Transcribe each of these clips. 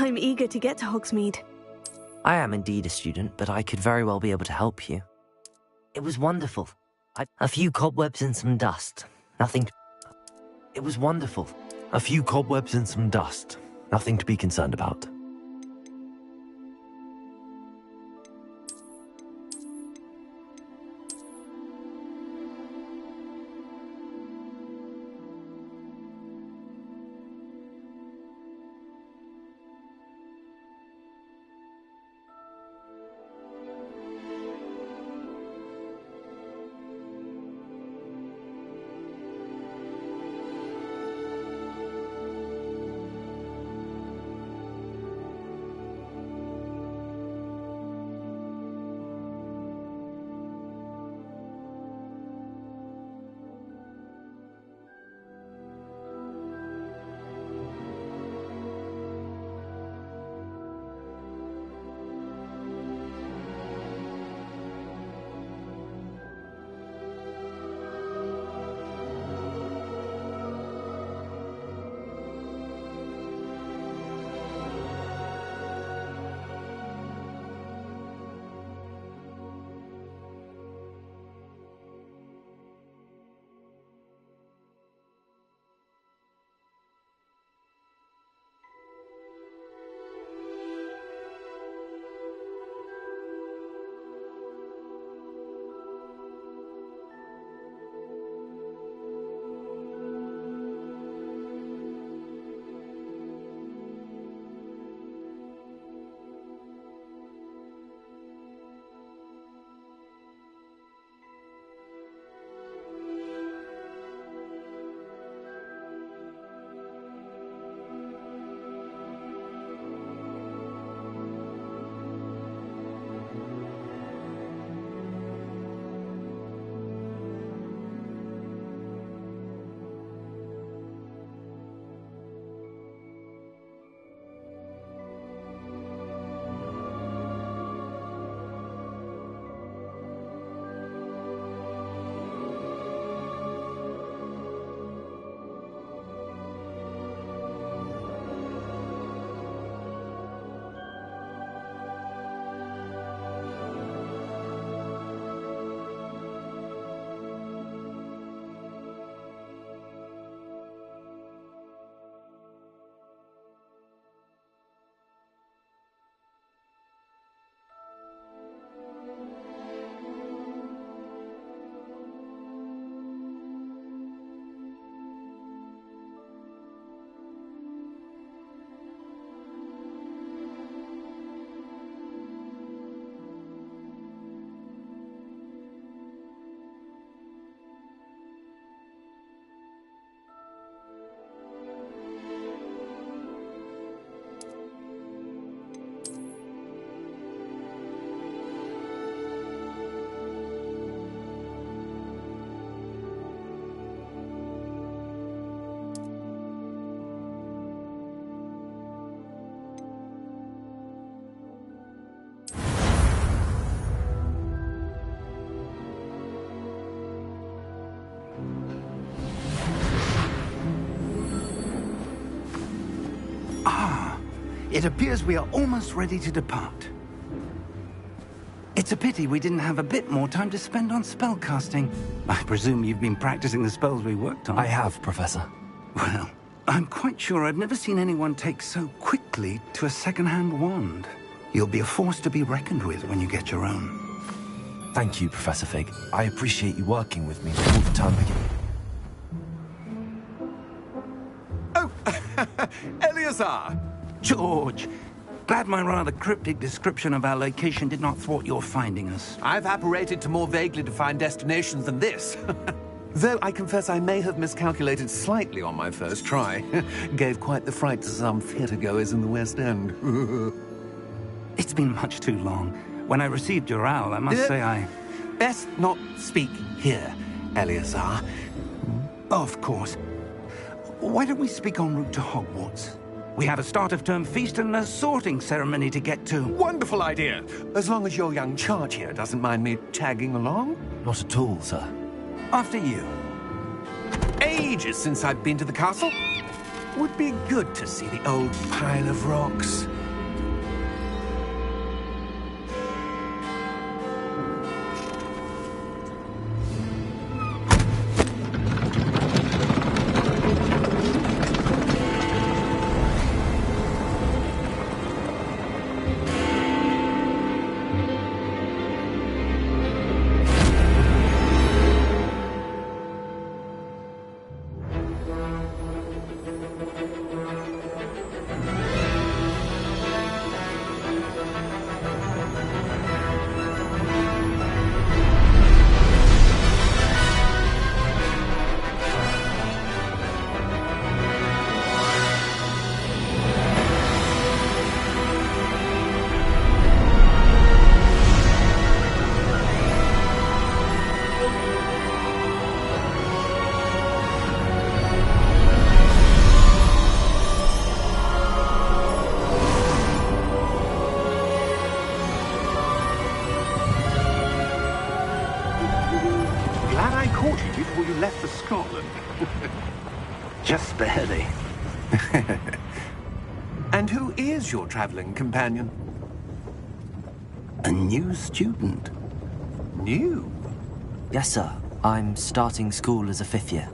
I'm eager to get to Hogsmeade. I am indeed a student, but I could very well be able to help you. It was wonderful. A few cobwebs and some dust. Nothing. It was wonderful. A few cobwebs and some dust. Nothing to be concerned about. It appears we are almost ready to depart. It's a pity we didn't have a bit more time to spend on spellcasting. I presume you've been practicing the spells we worked on. I have, Professor. Well, I'm quite sure I've never seen anyone take so quickly to a second-hand wand. You'll be a force to be reckoned with when you get your own. Thank you, Professor Fig. I appreciate you working with me all the time again. Oh, Eleazar! George! Glad my rather cryptic description of our location did not thwart your finding us. I've apparated to more vaguely defined destinations than this. Though I confess I may have miscalculated slightly on my first try. Gave quite the fright to some theatre-goers in the West End. It's been much too long. When I received your owl, I must say I... Best not speak here, Eleazar. Of course. Why don't we speak en route to Hogwarts? We have a start-of-term feast and a sorting ceremony to get to. Wonderful idea! As long as your young charge here doesn't mind me tagging along. Not at all, sir. After you. Ages since I've been to the castle. Would be good to see the old pile of rocks. Before you left for Scotland. Just barely. And who is your traveling companion? A new student. New? Yes, sir. I'm starting school as a 5th year.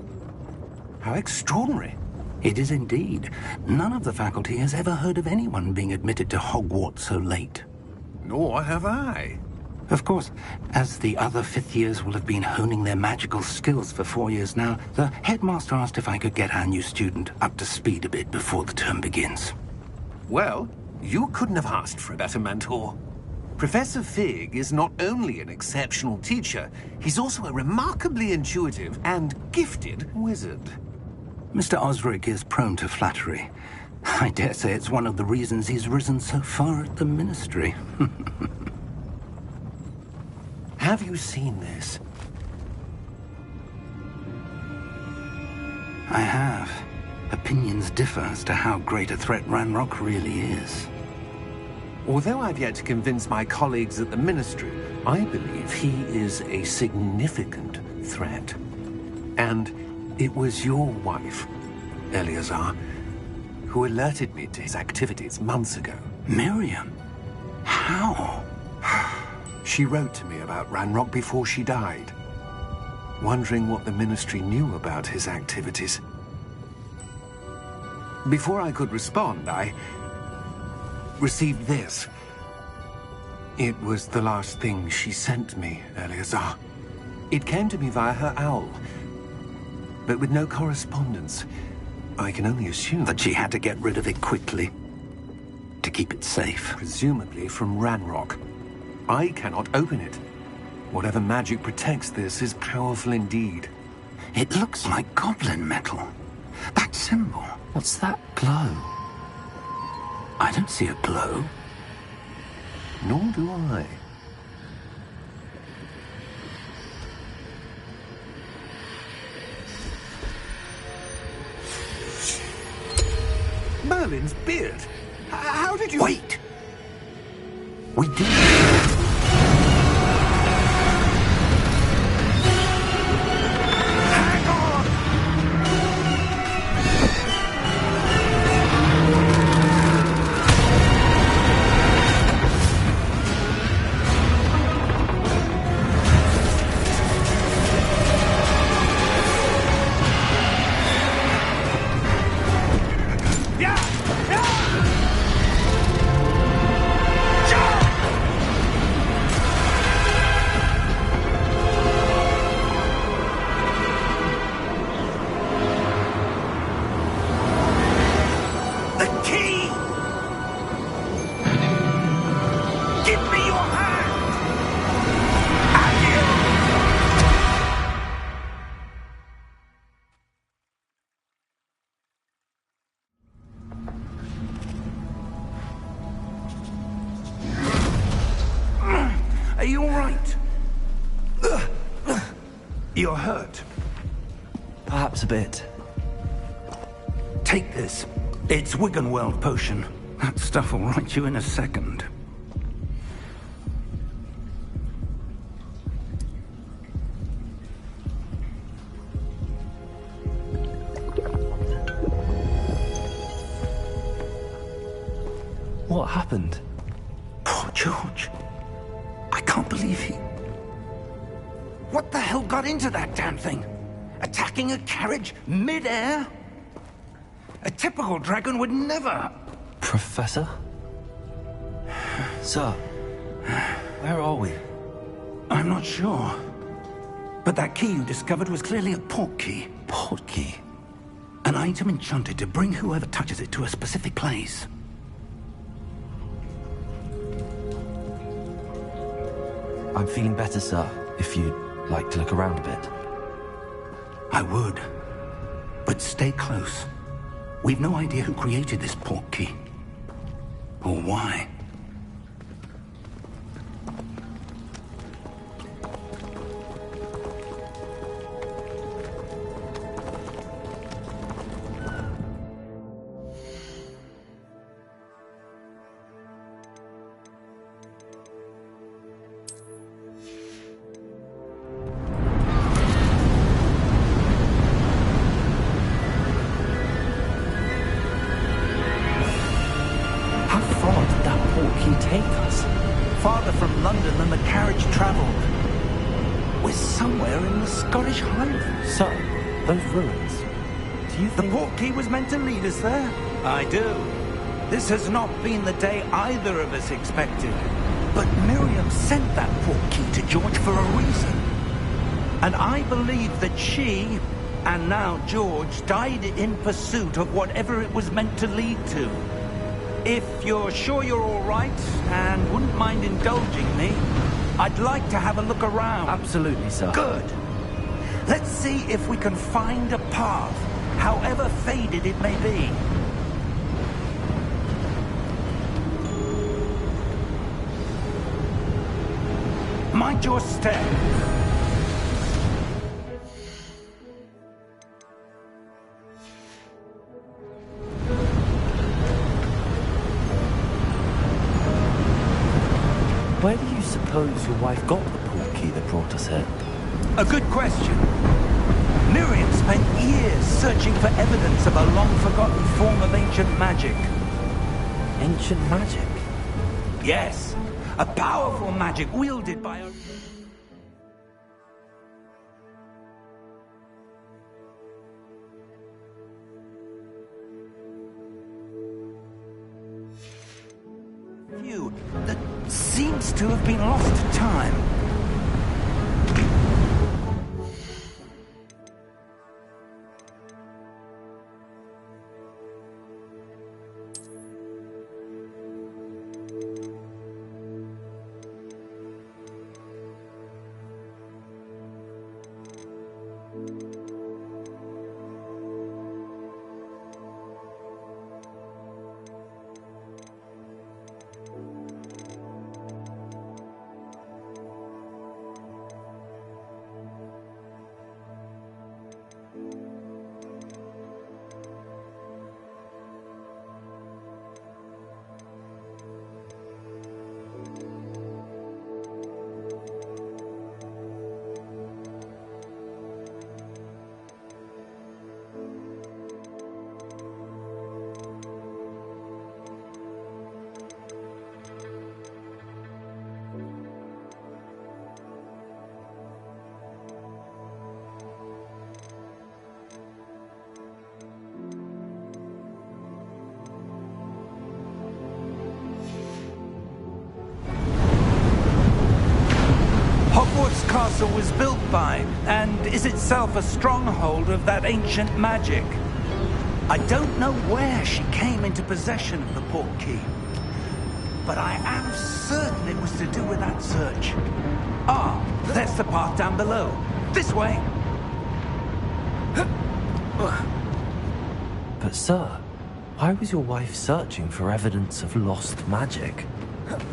How extraordinary. It is indeed. None of the faculty has ever heard of anyone being admitted to Hogwarts so late. Nor have I. Of course, as the other 5th years will have been honing their magical skills for 4 years now, the headmaster asked if I could get our new student up to speed a bit before the term begins. Well, you couldn't have asked for a better mentor. Professor Fig is not only an exceptional teacher, he's also a remarkably intuitive and gifted wizard. Mr. Osric is prone to flattery. I dare say it's one of the reasons he's risen so far at the Ministry. Have you seen this? I have. Opinions differ as to how great a threat Ranrock really is. Although I've yet to convince my colleagues at the Ministry, I believe he is a significant threat. And it was your wife, Eleazar, who alerted me to his activities months ago. Miriam? How? She wrote to me about Ranrock before she died, wondering what the Ministry knew about his activities. Before I could respond, I received this. It was the last thing she sent me, Eleazar. It came to me via her owl, but with no correspondence. I can only assume that she had to get rid of it quickly, to keep it safe. Presumably from Ranrock. I cannot open it. Whatever magic protects this is powerful indeed. It looks like goblin metal. That symbol. What's that glow? I don't see a glow. Nor do I. Merlin's beard. How did you... Wait! We did. Hang on! Are you all right? You're hurt. Perhaps a bit. Take this. It's Wiggenweld potion. That stuff will right you in a second. What happened? Poor George. I can't believe he... What the hell got into that damn thing? Attacking a carriage mid-air? A typical dragon would never... Professor? Sir, where are we? I'm not sure. But that key you discovered was clearly a port key. Port key? An item enchanted to bring whoever touches it to a specific place. I'm feeling better, sir, if you'd like to look around a bit. I would. But stay close. We've no idea who created this port key. Or why. Farther from London than the carriage travelled. We're somewhere in the Scottish Highlands. Sir, those ruins. Do you think... The port key was meant to lead us there? I do. This has not been the day either of us expected. But Miriam sent that port key to George for a reason. And I believe that she, and now George, died in pursuit of whatever it was meant to lead to. If you're sure you're all right, and wouldn't mind indulging me, I'd like to have a look around. Absolutely, sir. Good. Let's see if we can find a path, however faded it may be. Mind your step. Where do you suppose your wife got the port key that brought us here? A good question. Miriam spent years searching for evidence of a long-forgotten form of ancient magic. Ancient magic? Yes, a powerful magic wielded by a... few that seems to have been lost to time. Hogwarts Castle was built by, and is itself a stronghold of that ancient magic. I don't know where she came into possession of the port key, but I am certain it was to do with that search. Ah, there's the path down below. This way! But sir, why was your wife searching for evidence of lost magic?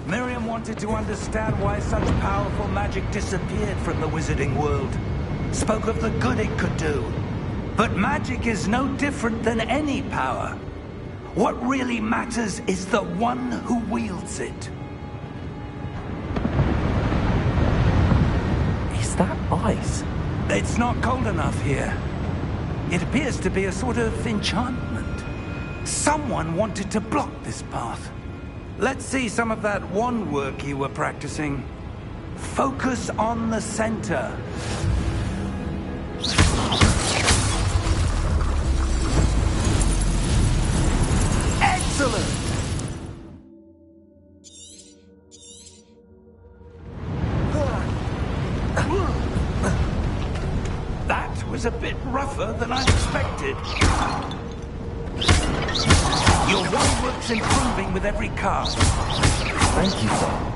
Miriam wanted to understand why such powerful magic disappeared from the wizarding world. Spoke of the good it could do. But magic is no different than any power. What really matters is the one who wields it. Is that ice? It's not cold enough here. It appears to be a sort of enchantment. Someone wanted to block this path. Let's see some of that wand work you were practicing. Focus on the center. Excellent! That was a bit rougher than I expected. Your wand work's improving with every cast. Thank you, sir.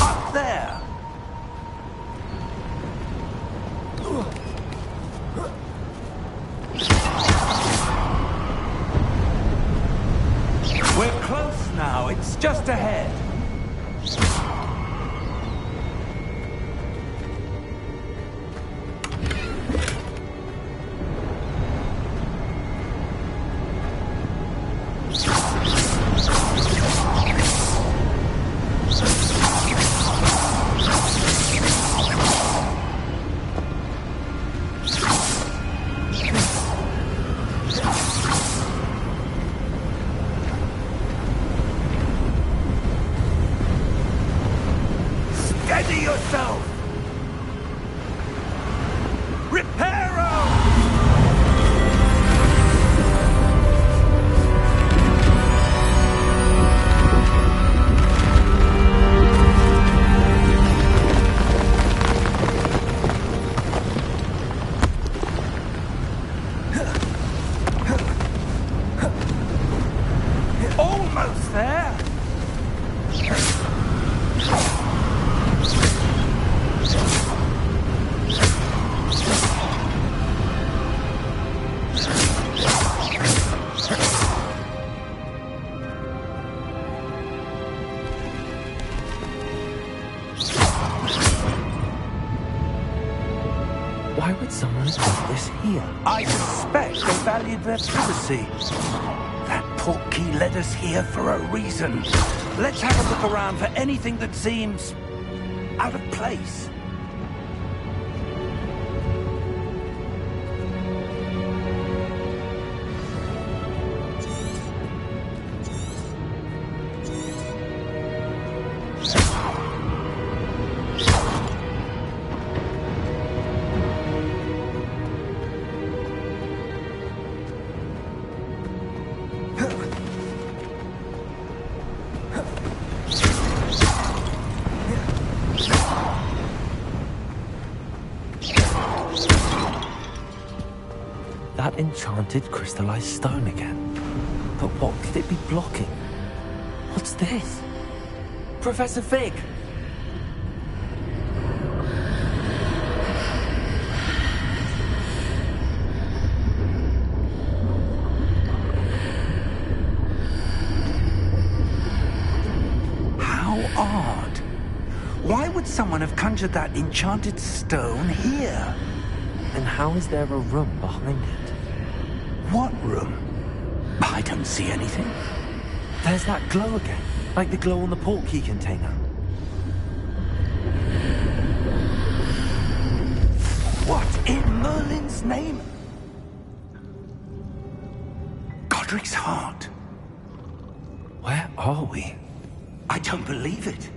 Up there! We're close now. It's just ahead. Steady yourself! Reparo! Almost there! Why would someone put this here? I suspect they valued their privacy. That portkey led us here for a reason. Let's have a look around for anything that seems out of place. That enchanted crystallized stone again. But what could it be blocking? What's this? Professor Fig! How odd. Why would someone have conjured that enchanted stone here? And how is there a room behind it? What room? I don't see anything. There's that glow again, like the glow on the portkey container. What in Merlin's name? Godric's heart. Where are we? I don't believe it.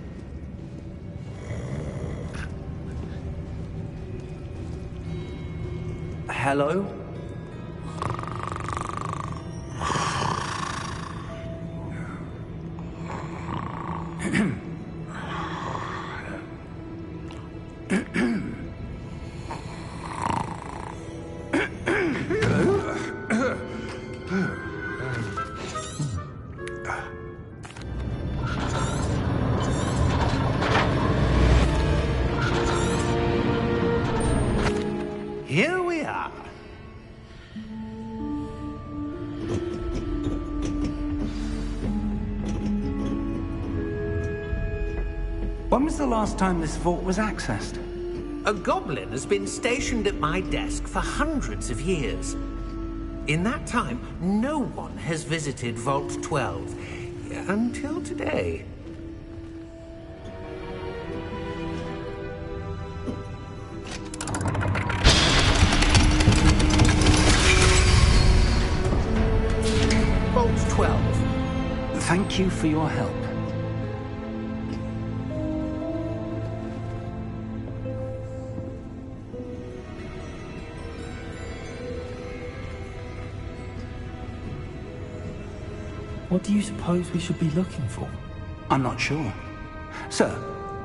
Hello? When was the last time this vault was accessed? A goblin has been stationed at my desk for hundreds of years. In that time, no one has visited Vault 12. Until today. Vault 12. Thank you for your help. What do you suppose we should be looking for? I'm not sure. Sir,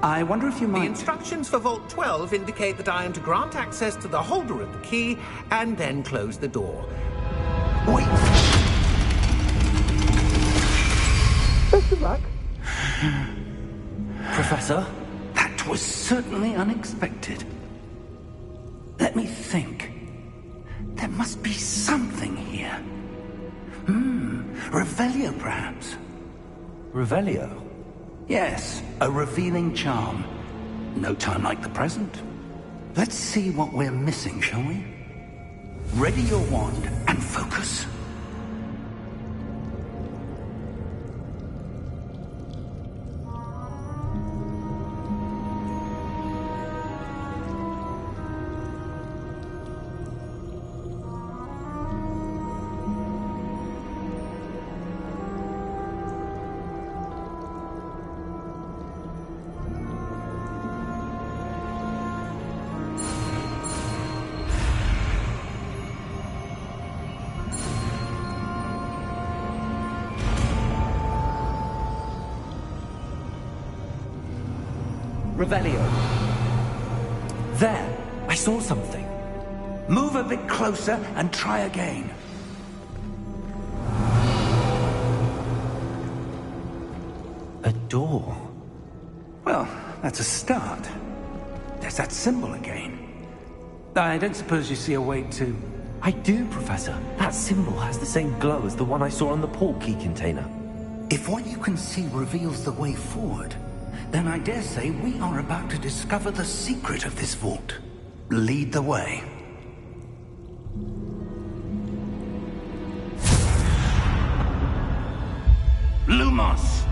I wonder if you might... The instructions for Vault 12 indicate that I am to grant access to the holder of the key and then close the door. Wait! Best of luck. Professor? That was certainly unexpected. Let me think. There must be something here. Revelio, perhaps? Revelio? Yes, a revealing charm. No time like the present. Let's see what we're missing, shall we? Ready your wand and focus. Revelio. There! I saw something. Move a bit closer and try again. A door. Well, that's a start. There's that symbol again. I don't suppose you see a way to... I do, Professor. That symbol has the same glow as the one I saw on the port key container. If what you can see reveals the way forward, then I dare say we are about to discover the secret of this vault. Lead the way. Lumos!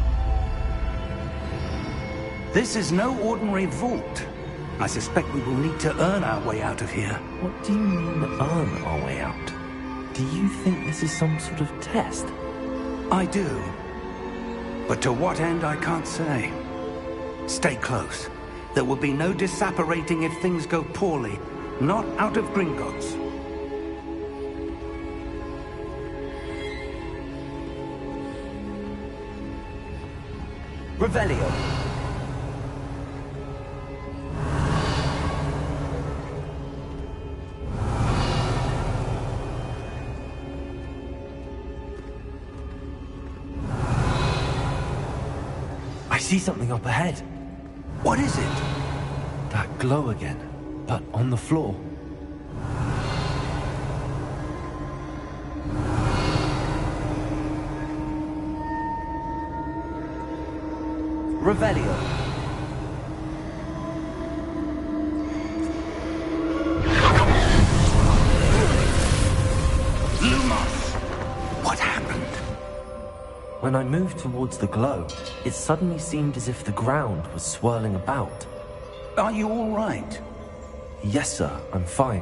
This is no ordinary vault. I suspect we will need to earn our way out of here. What do you mean, earn our way out? Do you think this is some sort of test? I do. But to what end, I can't say. Stay close. There will be no disapparating if things go poorly. Not out of Gringotts. Revelio. I see something up ahead. What is it? That glow again, but on the floor. Revelio. Lumos! What happened? When I moved towards the glow, it suddenly seemed as if the ground was swirling about. Are you all right? Yes, sir, I'm fine.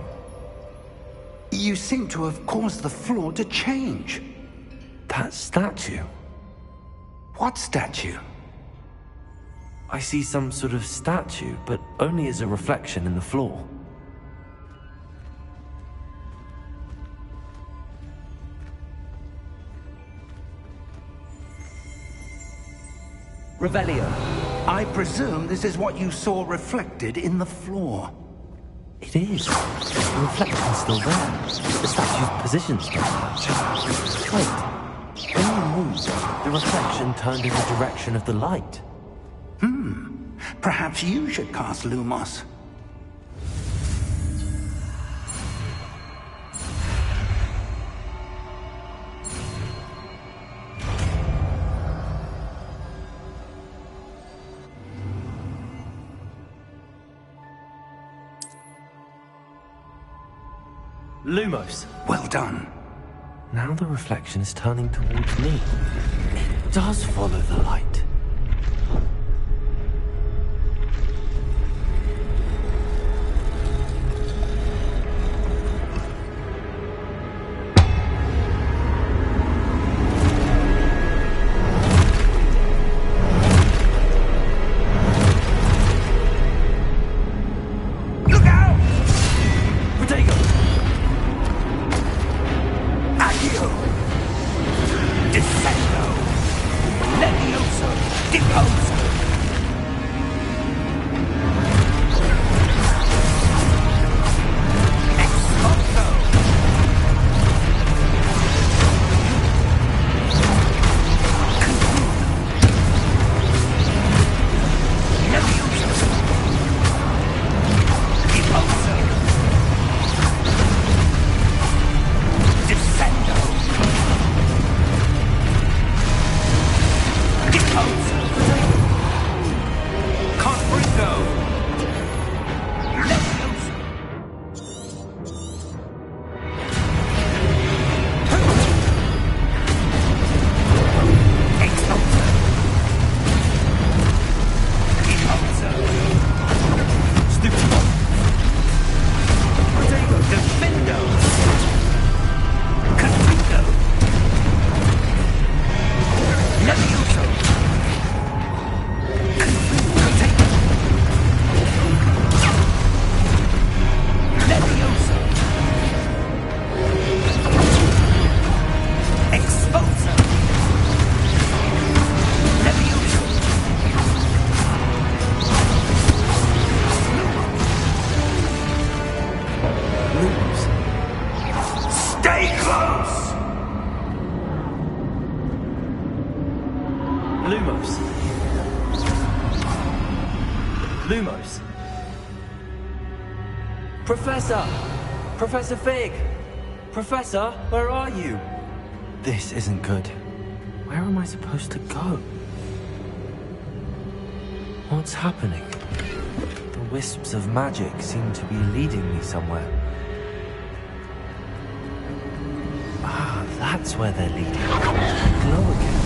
You seem to have caused the floor to change. That statue. What statue? I see some sort of statue, but only as a reflection in the floor. Revelio. I presume this is what you saw reflected in the floor. It is. The reflection's still there. The statue's position's still there. Wait. When you moved, the reflection turned in the direction of the light. Perhaps you should cast Lumos. Lumos. Well done. Now the reflection is turning towards me. It does follow the light. Lumos. Professor! Professor Fig! Professor, where are you? This isn't good. Where am I supposed to go? What's happening? The wisps of magic seem to be leading me somewhere. Ah, that's where they're leading. Glow again.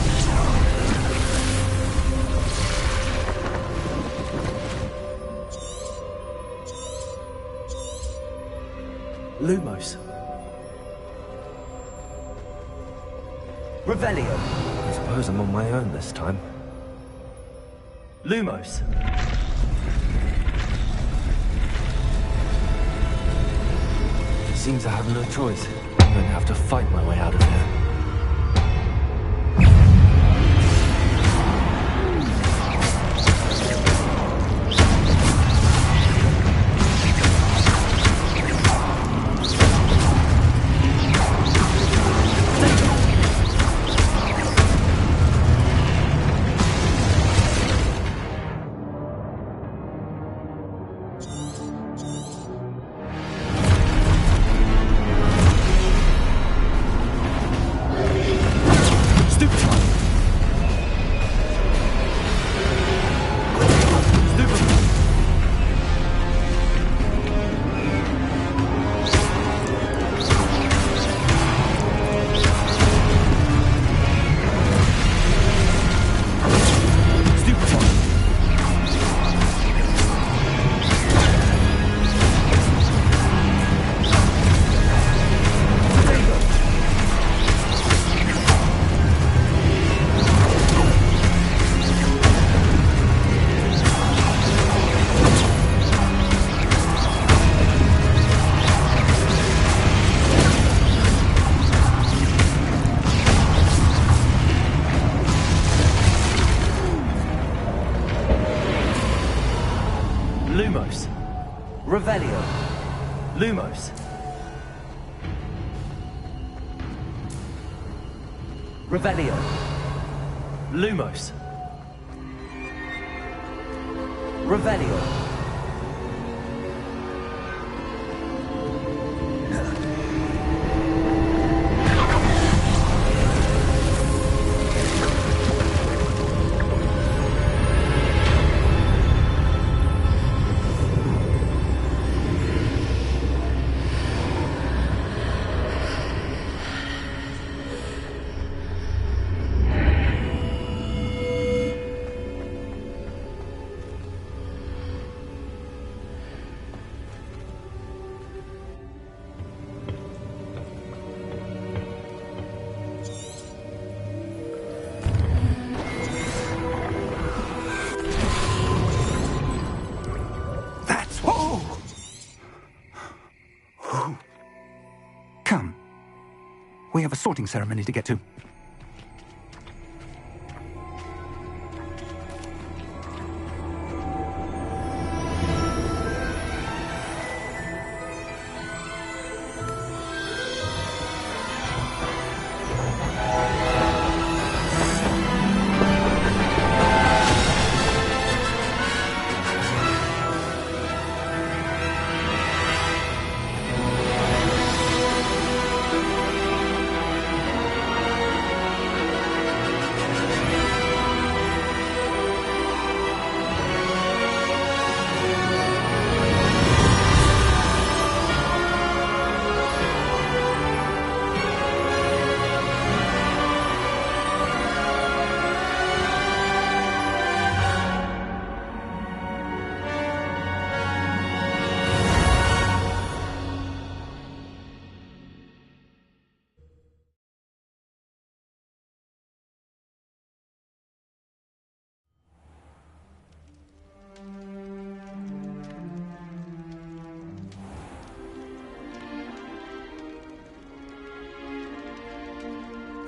Lumos. Revelio. I suppose I'm on my own this time. Lumos. Seems I have no choice. I'm going to have to fight my way out of here. Lumos. Revelio. Lumos. Revelio. Lumos. Revelio. We have a sorting ceremony to get to.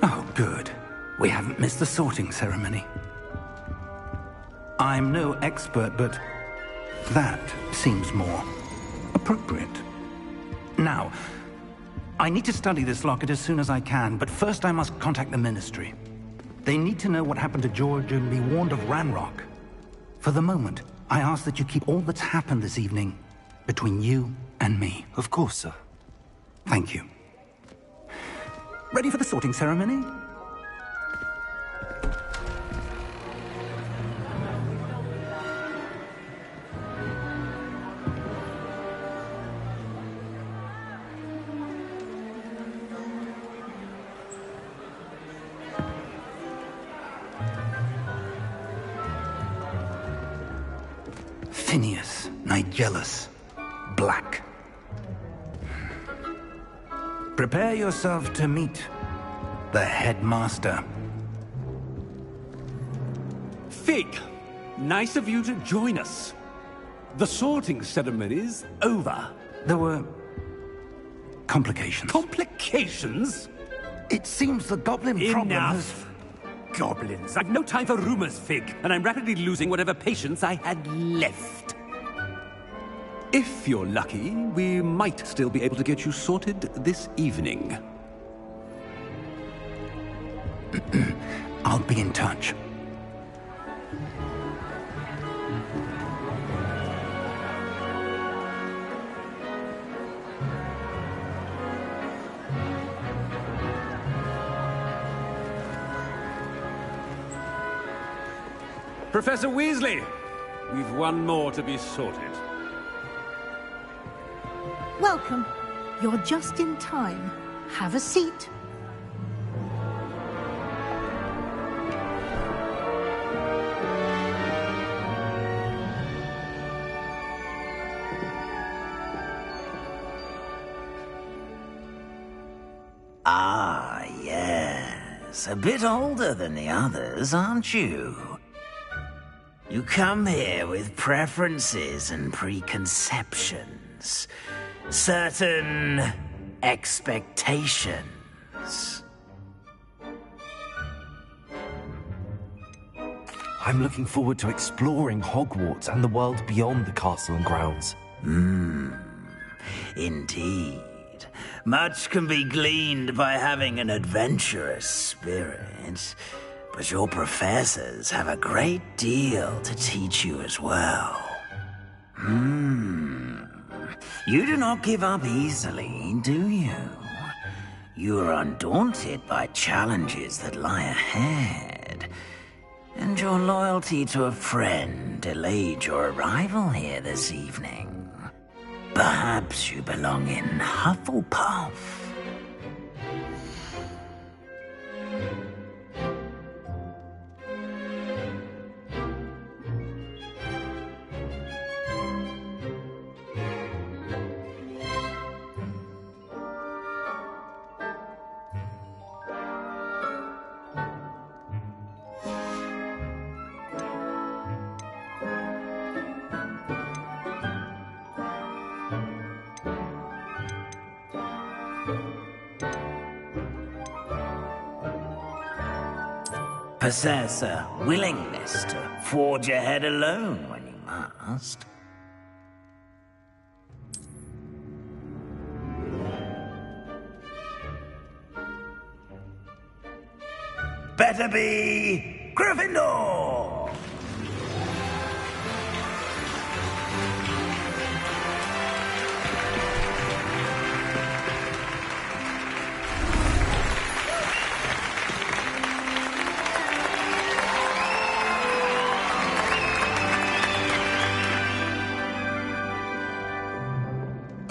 Oh, good. We haven't missed the sorting ceremony. I'm no expert, but that seems more appropriate. Now, I need to study this locket as soon as I can, but first I must contact the Ministry. They need to know what happened to George and be warned of Ranrock. For the moment, I ask that you keep all that's happened this evening between you and me. Of course, sir. Thank you. Ready for the sorting ceremony? Phineas, Nigellus, Black. Prepare yourself to meet the headmaster. Fig, nice of you to join us. The sorting ceremony's over. There were complications. Complications? It seems the goblin problem has... Enough! Goblins. I've no time for rumors, Fig, and I'm rapidly losing whatever patience I had left. If you're lucky, we might still be able to get you sorted this evening. I'll be in touch. Professor Weasley, we've one more to be sorted. Welcome. You're just in time. Have a seat. Ah, yes. A bit older than the others, aren't you? You come here with preferences and preconceptions. Certain expectations. I'm looking forward to exploring Hogwarts and the world beyond the castle and grounds. Indeed. Much can be gleaned by having an adventurous spirit, but your professors have a great deal to teach you as well. You do not give up easily, do you? You are undaunted by challenges that lie ahead, and your loyalty to a friend delayed your arrival here this evening. Perhaps you belong in Hufflepuff. possess a willingness to forge ahead alone when you must. Better be Gryffindor!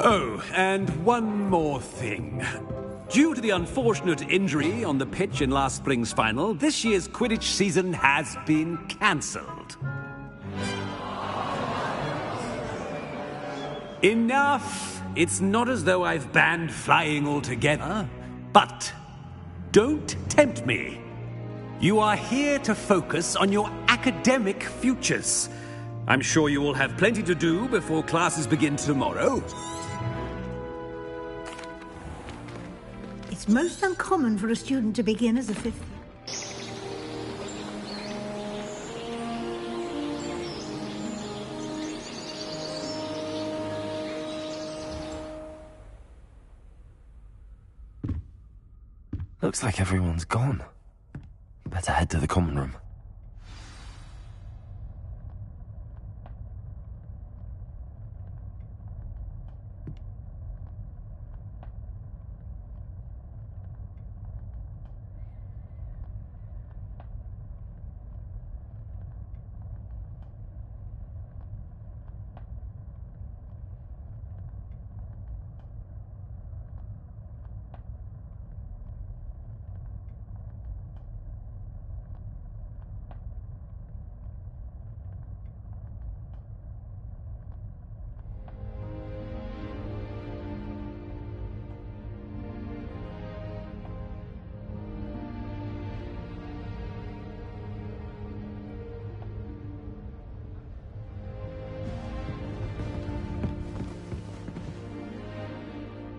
Oh, and one more thing. Due to the unfortunate injury on the pitch in last spring's final, this year's Quidditch season has been cancelled. Enough! It's not as though I've banned flying altogether, but don't tempt me. You are here to focus on your academic futures. I'm sure you will have plenty to do before classes begin tomorrow. It's most uncommon for a student to begin as a fifth year. Looks like everyone's gone. Better head to the common room.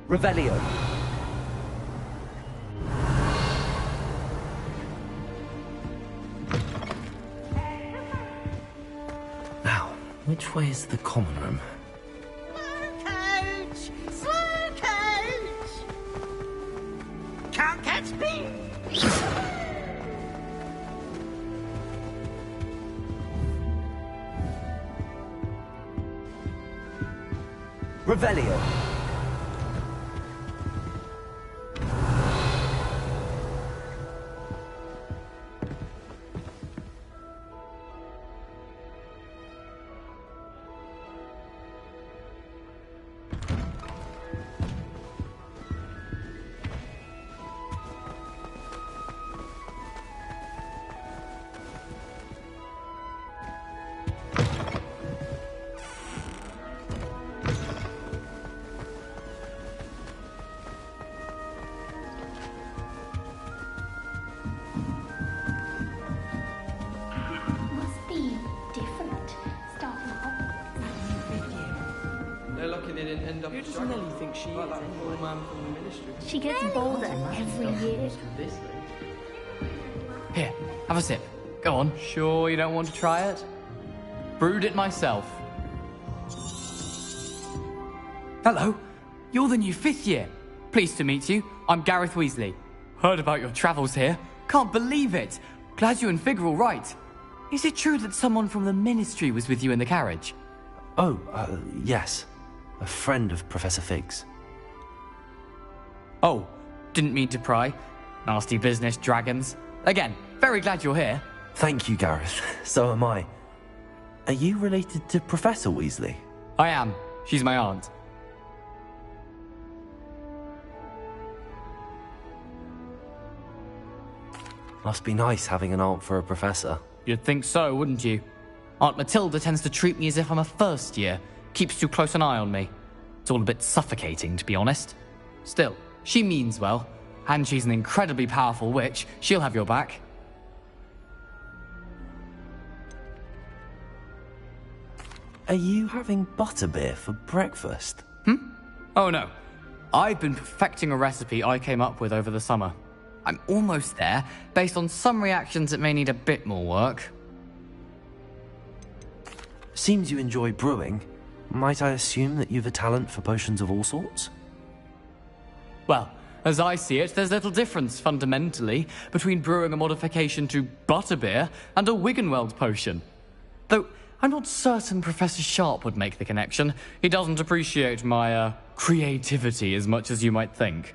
Revelio. Now, which way is the common room? Coach! Slow coach! Can't catch me! Revelio. Who does Nelly think she is? Anyway? Man from the ministry. She gets bolder every year. Here, have a sip. Go on. Sure you don't want to try it? Brewed it myself. Hello. You're the new fifth year. Pleased to meet you. I'm Gareth Weasley. Heard about your travels here. Can't believe it. Glad you and Fig are all right. Is it true that someone from the ministry was with you in the carriage? Oh, yes. A friend of Professor Fig's. Oh, didn't mean to pry. Nasty business, dragons. Again, very glad you're here. Thank you, Gareth. So am I. Are you related to Professor Weasley? I am. She's my aunt. Must be nice having an aunt for a professor. You'd think so, wouldn't you? Aunt Matilda tends to treat me as if I'm a first year. Keeps too close an eye on me. It's all a bit suffocating, to be honest. Still, she means well. And she's an incredibly powerful witch. She'll have your back. Are you having butterbeer for breakfast? Oh no. I've been perfecting a recipe I came up with over the summer. I'm almost there. Based on some reactions, it may need a bit more work. Seems you enjoy brewing. Might I assume that you've a talent for potions of all sorts? Well, as I see it, there's little difference, fundamentally, between brewing a modification to butterbeer and a Wiggenweld potion. Though, I'm not certain Professor Sharp would make the connection. He doesn't appreciate my, creativity as much as you might think.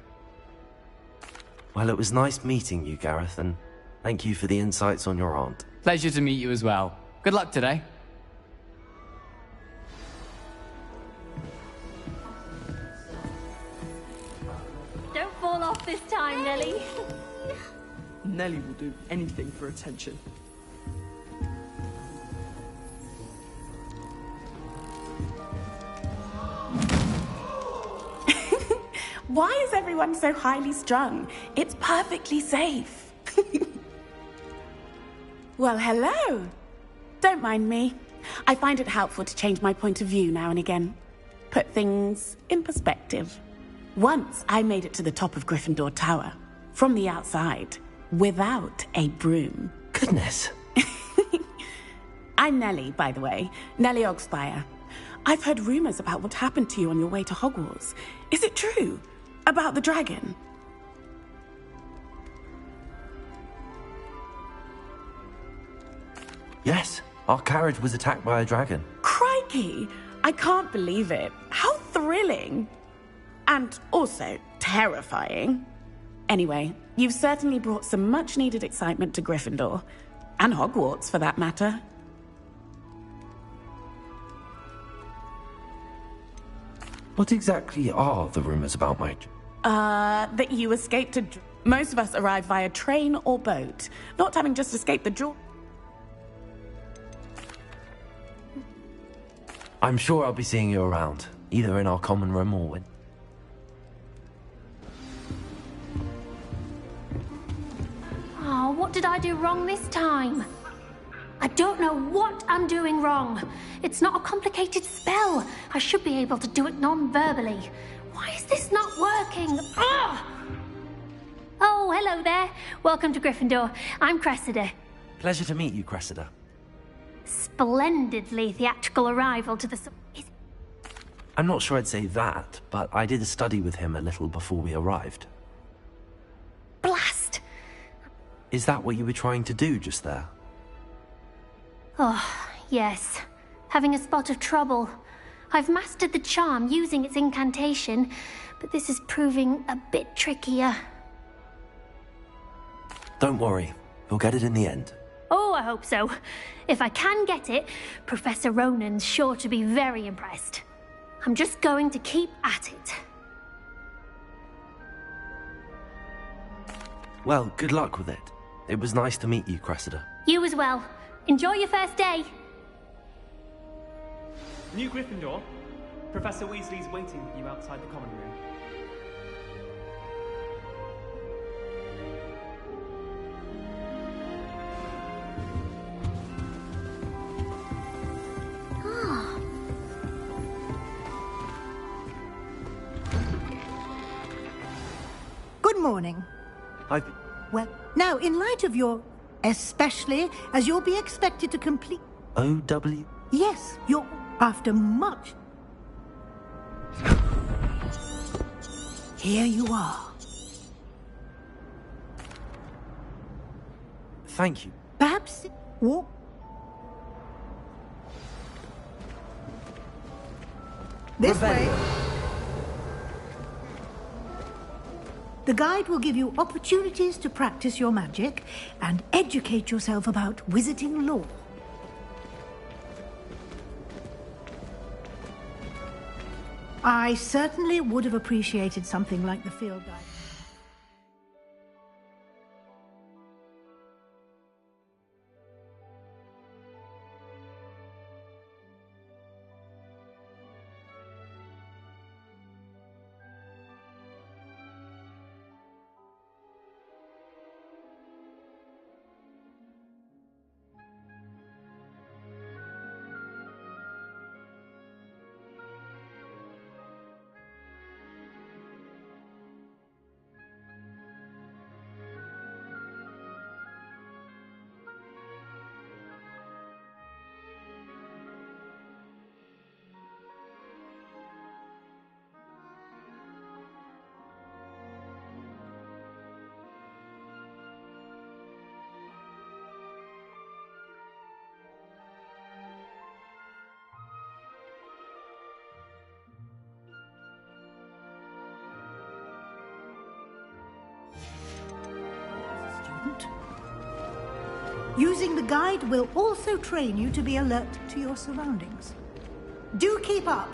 Well, it was nice meeting you, Gareth, and thank you for the insights on your aunt. Pleasure to meet you as well. Good luck today. Don't fall off this time, Nellie. Nellie will do anything for attention. Why is everyone so highly strung? It's perfectly safe. Well, hello. Don't mind me. I find it helpful to change my point of view now and again. Put things in perspective. Once I made it to the top of Gryffindor Tower, from the outside, without a broom. Goodness. I'm Nellie, by the way. Nellie Ogspire. I've heard rumors about what happened to you on your way to Hogwarts. Is it true? About the dragon? Yes, our carriage was attacked by a dragon. Crikey! I can't believe it. How thrilling! And also terrifying. Anyway, you've certainly brought some much-needed excitement to Gryffindor. And Hogwarts, for that matter. What exactly are the rumors about my... That you escaped a... Most of us arrive via train or boat, not having just escaped the draw. I'm sure I'll be seeing you around, either in our common room or in... Oh, what did I do wrong this time? I don't know what I'm doing wrong. It's not a complicated spell. I should be able to do it non-verbally. Why is this not working? Ugh! Oh, hello there. Welcome to Gryffindor. I'm Cressida. Pleasure to meet you, Cressida. Splendidly theatrical arrival to the... I'm not sure I'd say that, but I did study with him a little before we arrived. Blast! Is that what you were trying to do just there? Oh, yes. Having a spot of trouble. I've mastered the charm using its incantation, but this is proving a bit trickier. Don't worry. You'll get it in the end. Oh, I hope so. If I can get it, Professor Ronan's sure to be very impressed. I'm just going to keep at it. Well, good luck with it. It was nice to meet you, Cressida. You as well. Enjoy your first day. New Gryffindor. Professor Weasley's waiting for you outside the common room. Good morning. Well, now, in light of your... Especially as you'll be expected to complete... O.W.? Yes, you're... After much... Here you are. Thank you. Perhaps... Walk... This way. The guide will give you opportunities to practice your magic and educate yourself about wizarding lore. I certainly would have appreciated something like the field guide. Using the guide will also train you to be alert to your surroundings. Do keep up!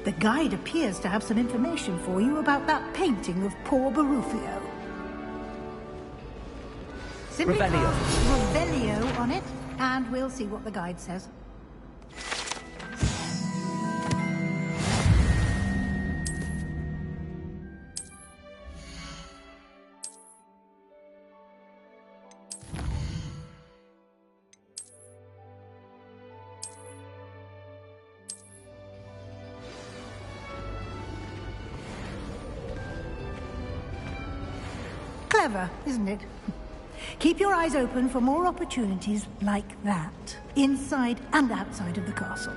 The guide appears to have some information for you about that painting of poor Barufio. Simply Revelio. Revelio on it, and we'll see what the guide says. Clever, isn't it? Keep your eyes open for more opportunities like that, inside and outside of the castle.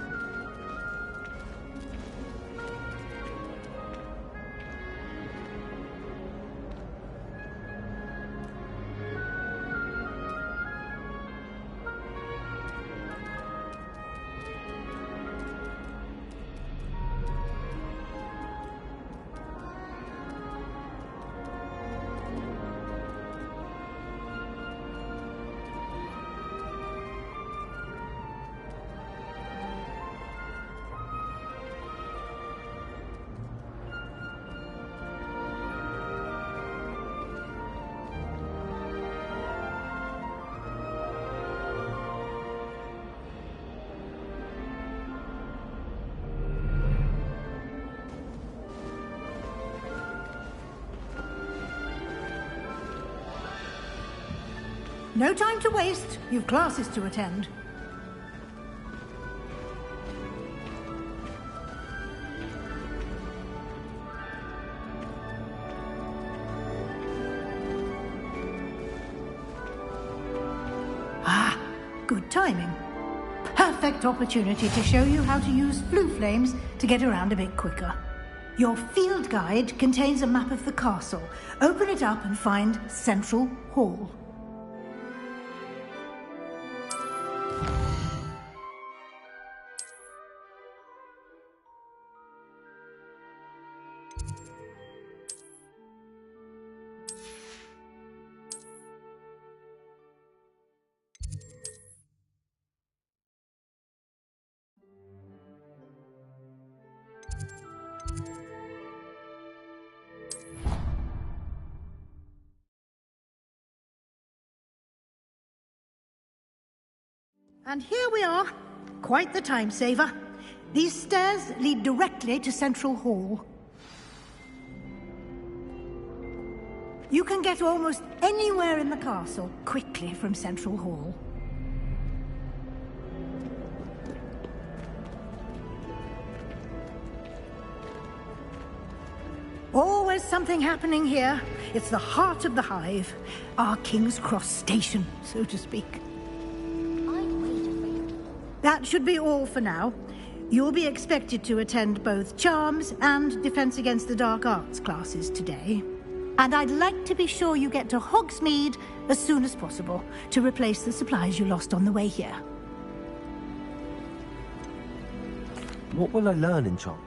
No time to waste. You've classes to attend. Ah, good timing. Perfect opportunity to show you how to use flue flames to get around a bit quicker. Your field guide contains a map of the castle. Open it up and find Central Hall. And here we are. Quite the time saver. These stairs lead directly to Central Hall. You can get almost anywhere in the castle quickly from Central Hall. Always something happening here. It's the heart of the hive. Our King's Cross station, so to speak. That should be all for now. You'll be expected to attend both Charms and Defense Against the Dark Arts classes today. And I'd like to be sure you get to Hogsmeade as soon as possible to replace the supplies you lost on the way here. What will I learn in Charm?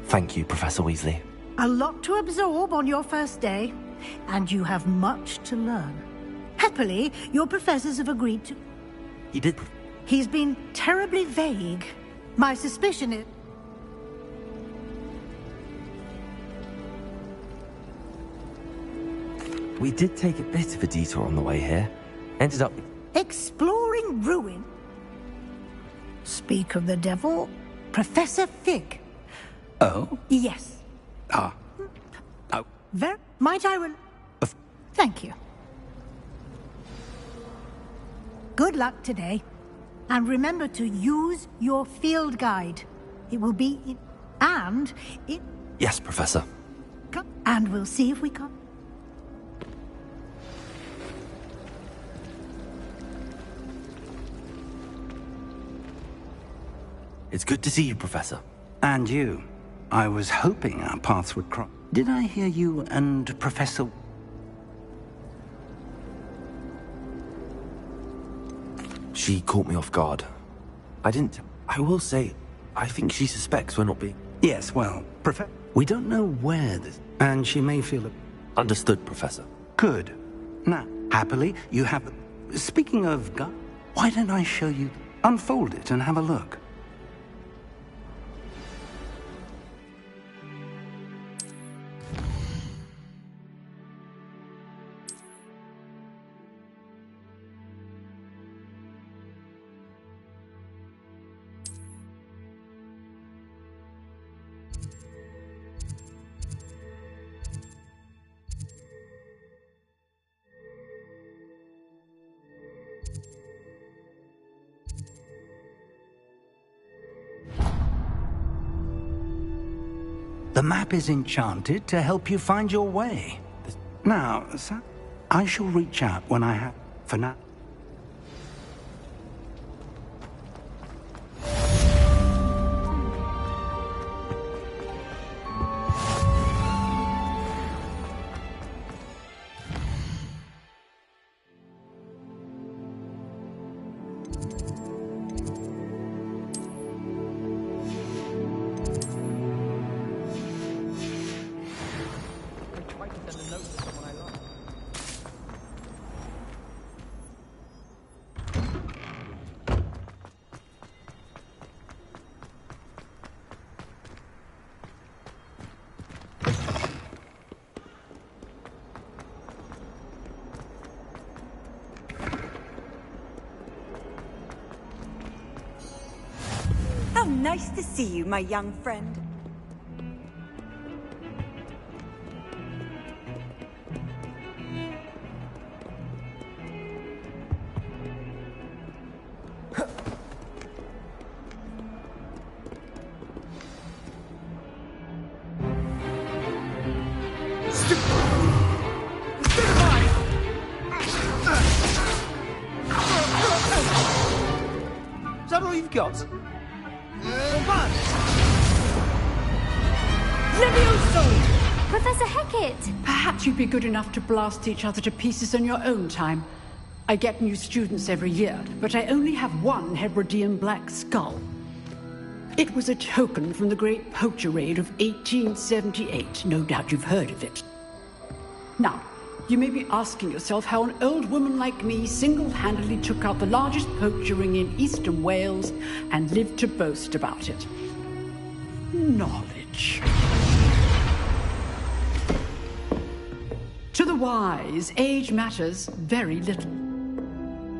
Thank you, Professor Weasley. A lot to absorb on your first day, and you have much to learn. Happily, your professors have agreed to... He did... He's been terribly vague. My suspicion is... We did take a bit of a detour on the way here. Ended up... Exploring ruin. Speak of the devil, Professor Fig. Oh? Yes. Oh. Might I Thank you. Good luck today. And remember to use your field guide. It will be Yes, Professor. And we'll see if we can... It's good to see you, Professor. And you. I was hoping our paths would cross. Did I hear you and Professor... She caught me off guard. I will say, I think she suspects we're not being... Yes, well, Professor... We don't know where this... And she may feel... Understood, Professor. Good. Now, happily, you have... Speaking of... Why don't I show you... Unfold it and have a look. The map is enchanted to help you find your way. Now, sir, I shall reach out when I have... For now... Nice to see you, my young friend. Is that all you've got? Professor Hecat! Perhaps you'd be good enough to blast each other to pieces in your own time. I get new students every year, but I only have one Hebridean black skull. It was a token from the Great Poacher Raid of 1878. No doubt you've heard of it. Now, you may be asking yourself how an old woman like me single-handedly took out the largest poacher ring in eastern Wales and lived to boast about it. Knowledge. To the wise, age matters very little.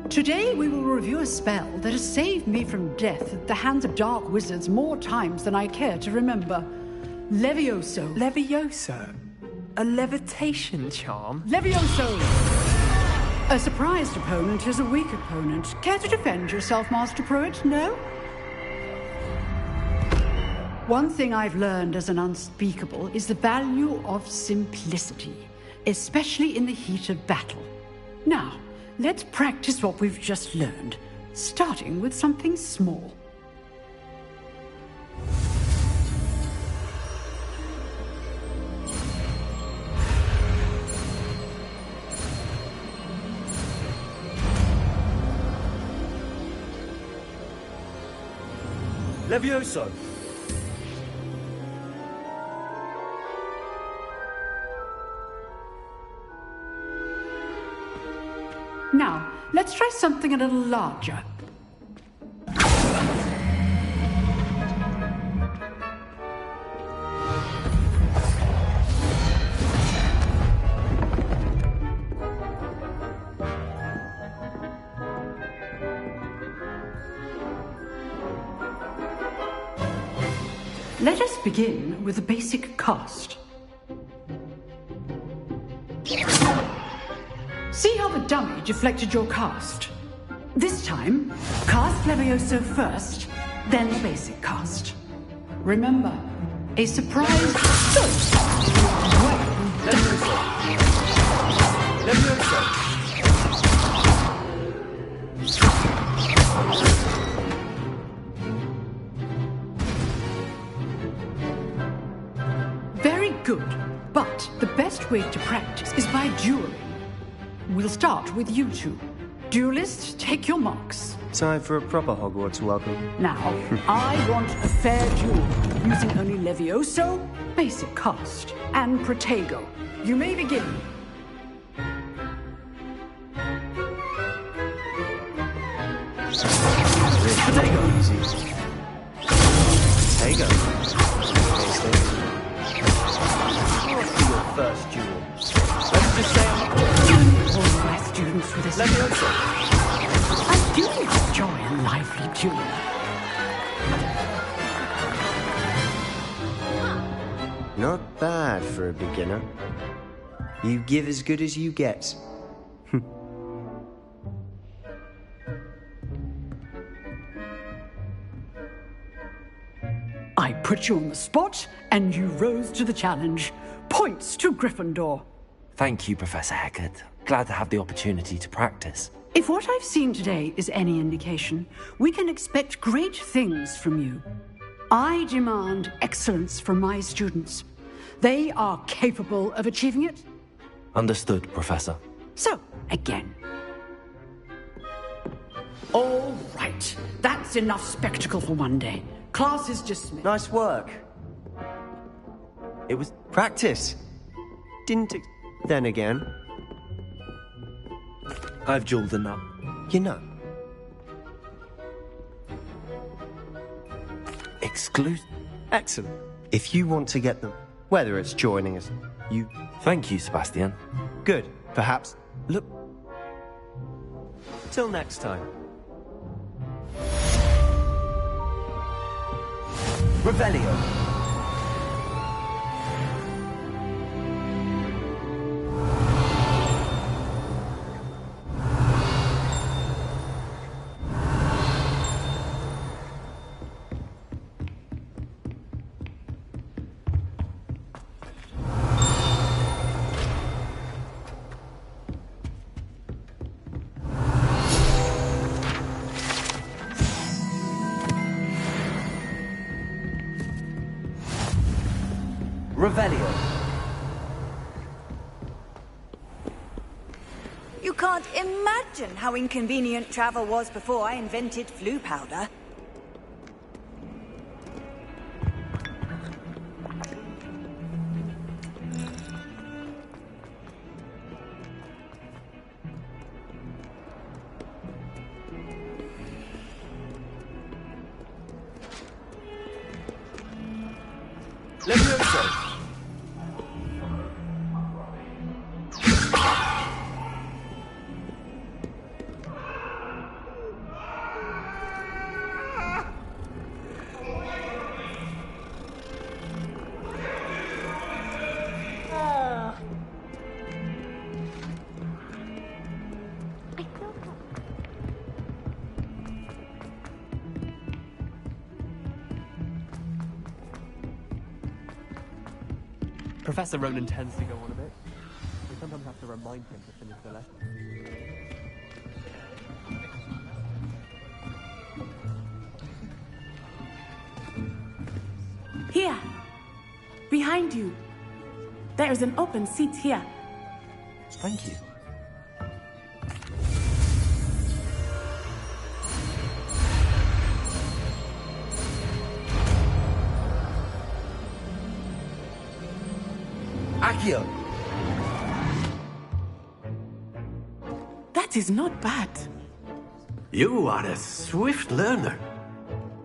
Today we will review a spell that has saved me from death at the hands of dark wizards more times than I care to remember. Levioso. Levioso? A levitation charm? Levioso! A surprised opponent is a weak opponent. Care to defend yourself, Master Pruitt? No? One thing I've learned as an unspeakable is the value of simplicity, especially in the heat of battle. Now, let's practice what we've just learned, starting with something small. Levioso. Now, let's try something a little larger. Let us begin with the basic cast. See how the dummy deflected your cast? This time, cast Levioso first, then the basic cast. Remember, a surprise... Levioso. good. But the best way to practice is by dueling. We'll start with you two. Duelists, take your marks. Time for a proper Hogwarts welcome. Now, I want a fair duel, using only Levioso, basic cast, and Protego. You may begin. Protego. Easy. Protego. Your first duel. Let's just say all my students with this. Levioso. I do enjoy a lively duel. Not bad for a beginner. You give as good as you get. I put you on the spot, and you rose to the challenge. Points to Gryffindor. Thank you, Professor Hecat. Glad to have the opportunity to practice. If what I've seen today is any indication, we can expect great things from you. I demand excellence from my students. They are capable of achieving it. Understood, Professor. So, again. All right. That's enough spectacle for one day. Class is dismissed. Nice work. It was practice. Then again. I've dueled enough. You know. Excellent. If you want to get them, whether it's joining us, you... Thank you, Sebastian. Good. Perhaps... Look... Till next time. Revelio. Revelio. You can't imagine how inconvenient travel was before I invented flu powder. Levioso. Professor Ronan tends to go on a bit. We sometimes have to remind him to finish the lesson. Here. Behind you. There is an open seat here. Thank you. Accio. That is not bad. You are a swift learner.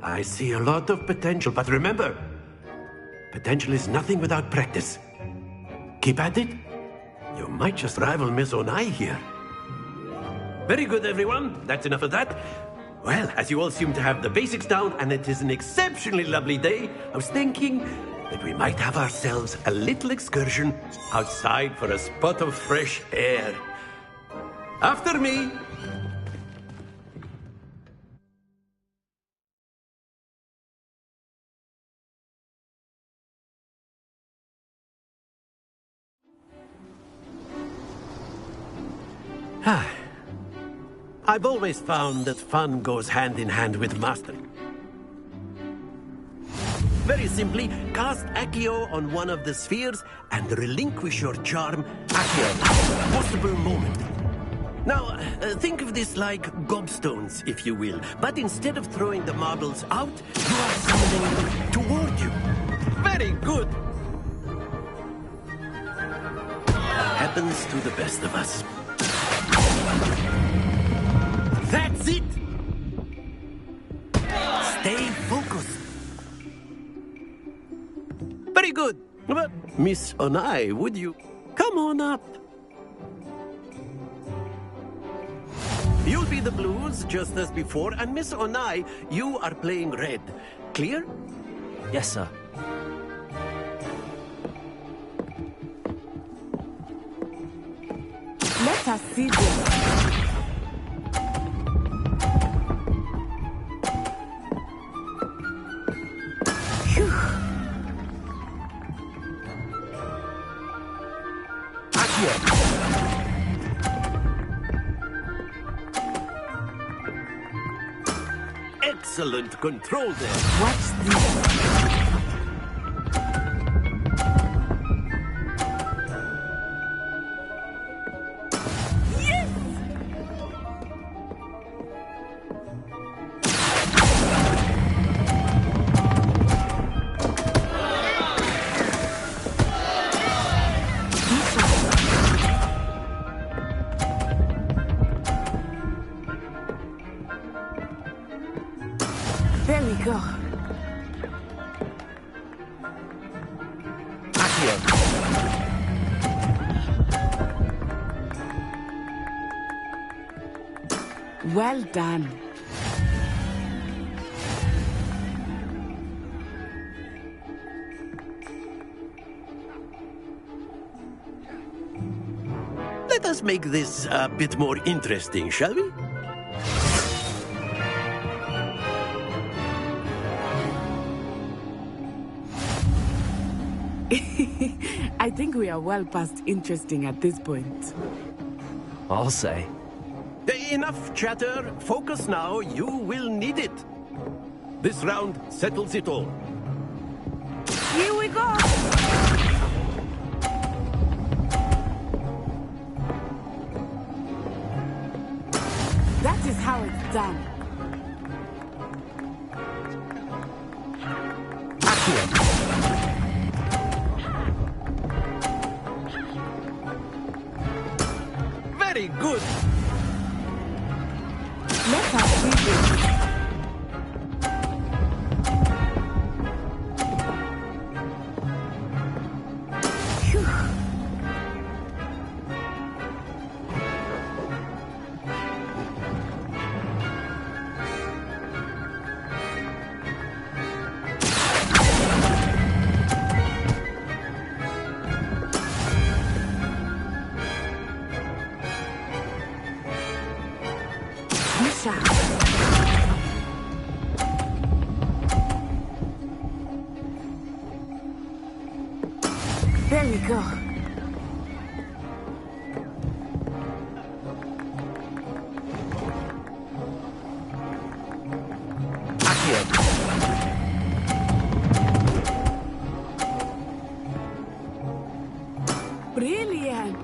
I see a lot of potential, but remember, potential is nothing without practice. Keep at it. You might just rival Miss Onai here. Very good, everyone. That's enough of that. Well, as you all seem to have the basics down, and it is an exceptionally lovely day, I was thinking that we might have ourselves a little excursion outside for a spot of fresh air. After me. I've always found that fun goes hand in hand with mastery. Very simply, cast Accio on one of the spheres and relinquish your charm at your last possible moment. Now, think of this like gobstones, if you will. But instead of throwing the marbles out, you are summoning them toward you. Very good! Happens to the best of us. That's it! Stay focused. Very good. But, Miss Onai, would you come on up? You'll be the blues, just as before, and Miss Onai, you are playing red. Clear? Yes, sir. Let us see this. Excellent control there. Watch this. There we go. Well done. Let us make this a bit more interesting, shall we? I think we are well past interesting at this point. I'll say. Enough chatter. Focus now. You will need it. This round settles it all. Here we go. That is how it's done. Very good. Let us see this. There we go. Brilliant.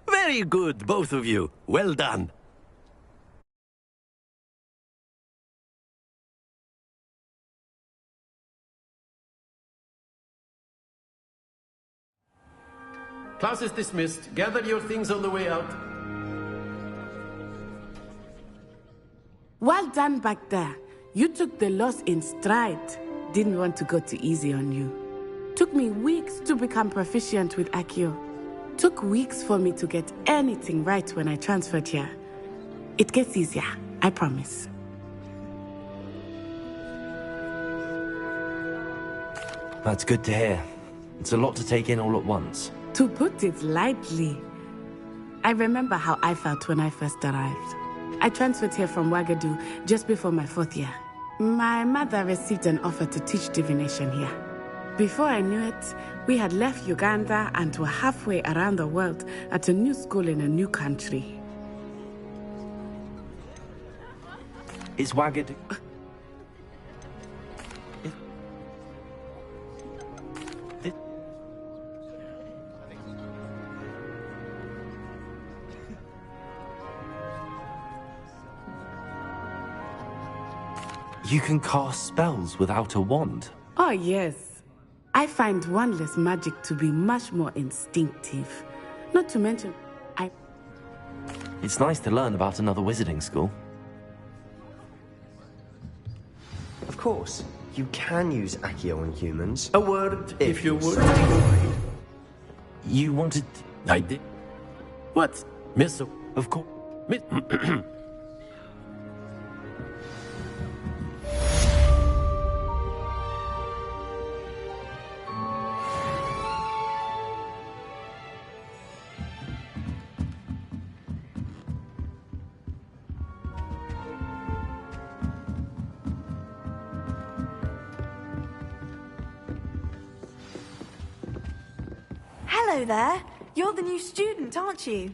Very good, both of you. Well done. Class is dismissed. Gather your things on the way out. Well done back there. You took the loss in stride. Didn't want to go too easy on you. Took me weeks to become proficient with Accio. Took weeks for me to get anything right when I transferred here. It gets easier, I promise. That's good to hear. It's a lot to take in all at once. To put it lightly, I remember how I felt when I first arrived. I transferred here from Wagadu just before my 4th year. My mother received an offer to teach divination here. Before I knew it, we had left Uganda and were halfway around the world at a new school in a new country. Is Wagadu... You can cast spells without a wand? Oh, yes. I find wandless magic to be much more instinctive. Not to mention, It's nice to learn about another wizarding school. Of course, you can use Accio on humans. A word, if you would. You wanted... I did. What? Miss... Of course. Miss... Hello there. You're the new student, aren't you?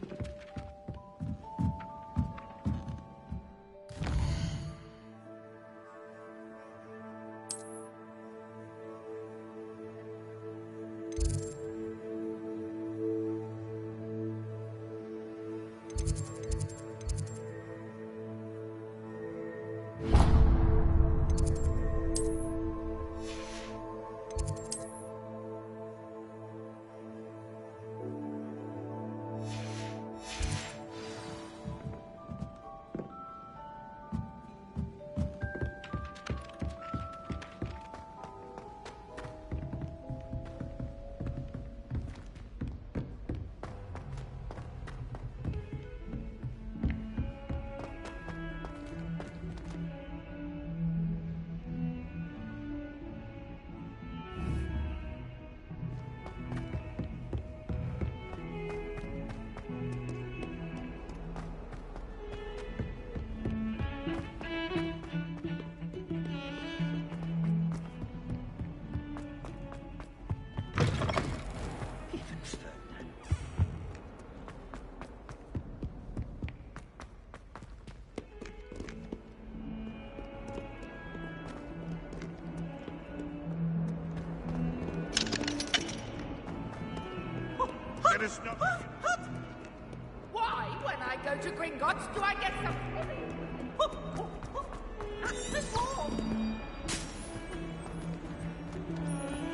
Why, when I go to Gringotts, do I get some...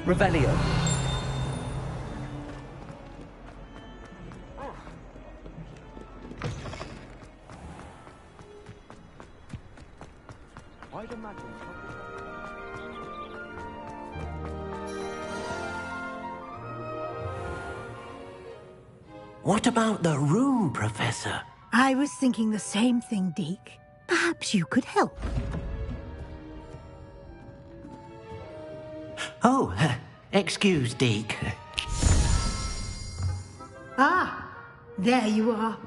Revelio. I'd imagine... What about the room, Professor? I was thinking the same thing, Deke. Perhaps you could help. Oh, excuse, Deke. Ah, there you are.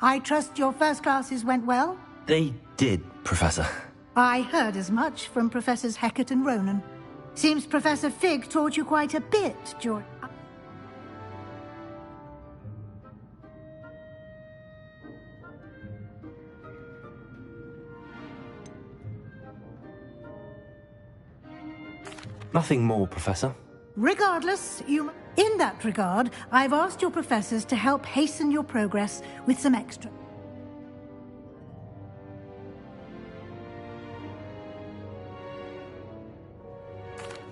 I trust your first classes went well? They did, Professor. I heard as much from Professors Hecat and Ronan. Seems Professor Fig taught you quite a bit, George. Nothing more, Professor. Regardless, in that regard, I've asked your professors to help hasten your progress with some extra.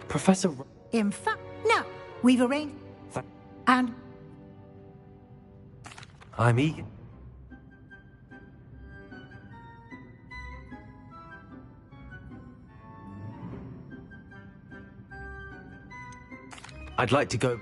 Professor... In fact, now, we've arranged... And... I'm eager. I'd like to go...